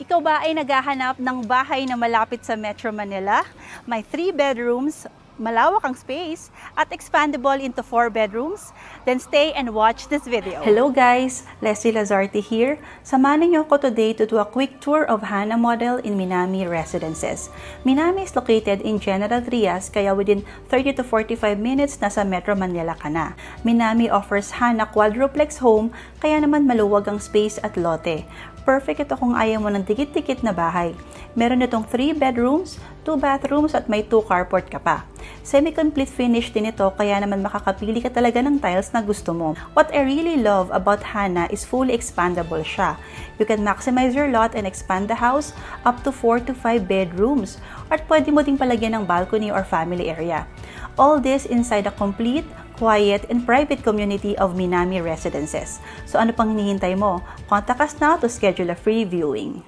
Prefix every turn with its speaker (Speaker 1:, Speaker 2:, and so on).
Speaker 1: Ikaw ba ay naghahanap ng bahay na malapit sa Metro Manila? May 3 bedrooms, malawak ang space, at expandable into 4 bedrooms? Then stay and watch this video. Hello guys! Leslie Lazarte here. Samahan niyo ako today to do a quick tour of Hana Model in Minami Residences. Minami is located in General Trias, kaya within 30 to 45 minutes nasa Metro Manila ka na. Minami offers Hana quadruplex home, kaya naman maluwag ang space at lote. Perfect ito kung ayaw mo ng dikit-dikit na bahay. Meron itong 3 bedrooms, 2 bathrooms at may 2 carport ka pa. Semi-complete finish din ito, kaya naman makakapili ka talaga ng tiles na gusto mo. What I really love about Hana is fully expandable siya. You can maximize your lot and expand the house up to 4 to 5 bedrooms. At pwede mo ding palagyan ng balcony or family area. All this inside a complete, quiet, and private community of Minami Residences. So ano pang hinihintay mo? Contact us now to schedule a free viewing.